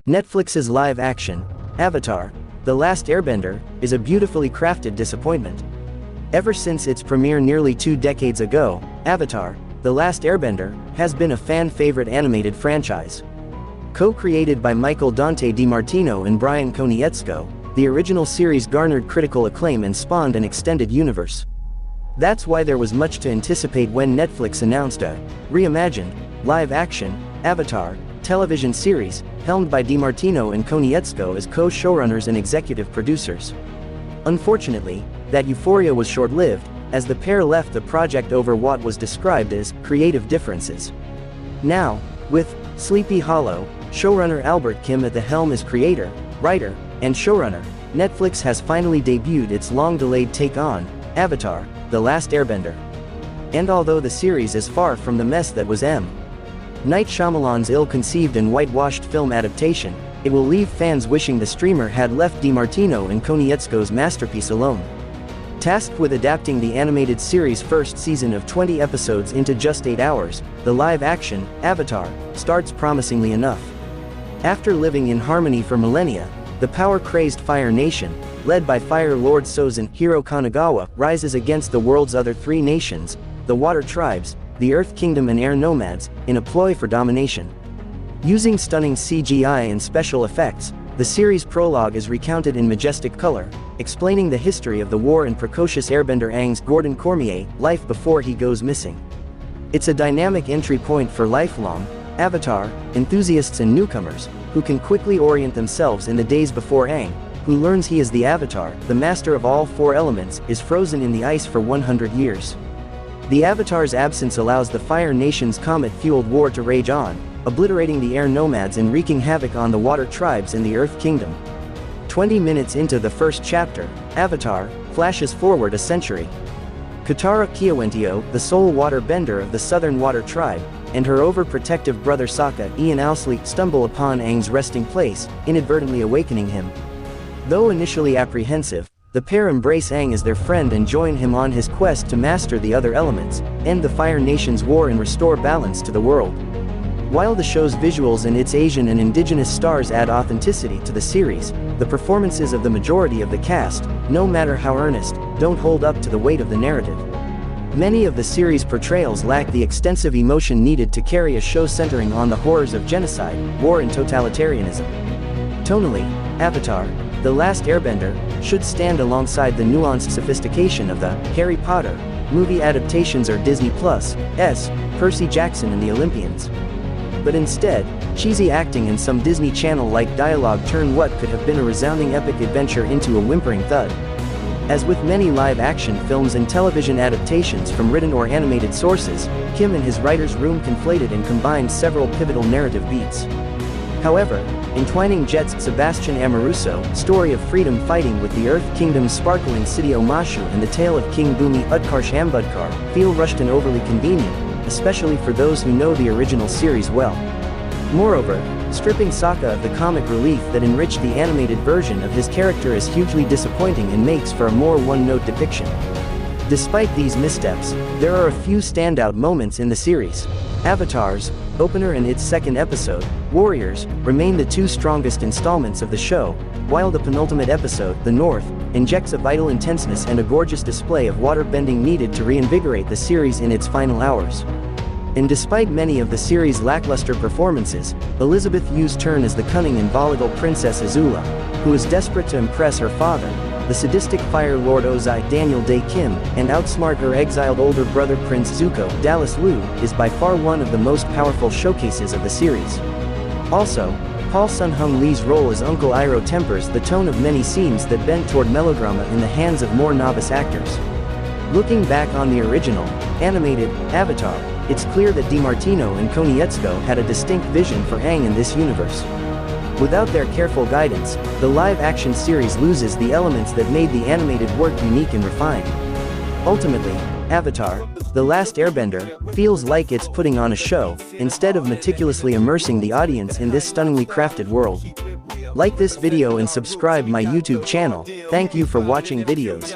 Netflix's live-action, Avatar, The Last Airbender, is a beautifully crafted disappointment. Ever since its premiere nearly 2 decades ago, Avatar, The Last Airbender, has been a fan-favorite animated franchise. Co-created by Michael Dante DiMartino and Brian Konietzko, the original series garnered critical acclaim and spawned an extended universe. That's why there was much to anticipate when Netflix announced a reimagined, live-action, Avatar, television series, helmed by DiMartino and Konietzko as co-showrunners and executive producers. Unfortunately, that euphoria was short-lived, as the pair left the project over what was described as creative differences. Now, with Sleepy Hollow, showrunner Albert Kim at the helm as creator, writer, and showrunner, Netflix has finally debuted its long-delayed take on Avatar, The Last Airbender. And although the series is far from the mess that was M. Night Shyamalan's ill-conceived and whitewashed film adaptation, it will leave fans wishing the streamer had left DiMartino and Konietzko's masterpiece alone. Tasked with adapting the animated series' first season of 20 episodes into just 8 hours, the live-action, Avatar, starts promisingly enough. After living in harmony for millennia, the power-crazed Fire Nation, led by Fire Lord Sozin Hiro Kanagawa, rises against the world's other 3 nations, the Water Tribes, the Earth Kingdom and Air Nomads, in a ploy for domination. Using stunning CGI and special effects, the series' prologue is recounted in majestic color, explaining the history of the war and precocious airbender Aang's Gordon Cormier, life before he goes missing. It's a dynamic entry point for lifelong Avatar enthusiasts and newcomers, who can quickly orient themselves in the days before Aang, who learns he is the Avatar, the master of all 4 elements, is frozen in the ice for 100 years. The Avatar's absence allows the Fire Nation's comet-fueled war to rage on, obliterating the Air Nomads and wreaking havoc on the Water Tribes in the Earth Kingdom. 20 minutes into the first chapter, Avatar flashes forward a century. Katara Kiawentio, the sole water bender of the Southern Water Tribe, and her overprotective brother Sokka, Ian Owsley, stumble upon Aang's resting place, inadvertently awakening him. Though initially apprehensive, the pair embrace Aang as their friend and join him on his quest to master the other elements, end the Fire Nation's war and restore balance to the world. While the show's visuals and its Asian and indigenous stars add authenticity to the series, the performances of the majority of the cast, no matter how earnest, don't hold up to the weight of the narrative. Many of the series' portrayals lack the extensive emotion needed to carry a show centering on the horrors of genocide, war and totalitarianism. Tonally, Avatar, The Last Airbender, should stand alongside the nuanced sophistication of the Harry Potter movie adaptations or Disney Plus' Percy Jackson and the Olympians. But instead, cheesy acting and some Disney Channel-like dialogue turn what could have been a resounding epic adventure into a whimpering thud. As with many live-action films and television adaptations from written or animated sources, Kim and his writer's room conflated and combined several pivotal narrative beats. However, entwining Jet's Sebastian Amoruso, story of freedom fighting with the Earth Kingdom's sparkling city Omashu and the tale of King Bumi Utkarsh Ambudkar, feel rushed and overly convenient, especially for those who know the original series well. Moreover, stripping Sokka of the comic relief that enriched the animated version of his character is hugely disappointing and makes for a more one-note depiction. Despite these missteps, there are a few standout moments in the series. Avatar's opener and its second episode, Warriors, remain the 2 strongest installments of the show, while the penultimate episode, The North, injects a vital intenseness and a gorgeous display of waterbending needed to reinvigorate the series in its final hours. And despite many of the series' lackluster performances, Elizabeth Yu's turn as the cunning and volatile Princess Azula, who is desperate to impress her father, the sadistic Fire Lord Ozai Daniel Dae Kim, and outsmart her exiled older brother Prince Zuko Dallas Liu, is by far one of the most powerful showcases of the series. Also, Paul Sun-Hung Lee's role as Uncle Iroh tempers the tone of many scenes that bent toward melodrama in the hands of more novice actors. Looking back on the original, animated, Avatar, it's clear that DiMartino and Konietzko had a distinct vision for Aang in this universe. Without their careful guidance, the live-action series loses the elements that made the animated work unique and refined. Ultimately, Avatar, The Last Airbender, feels like it's putting on a show, instead of meticulously immersing the audience in this stunningly crafted world. Like this video and subscribe my YouTube channel. Thank you for watching videos.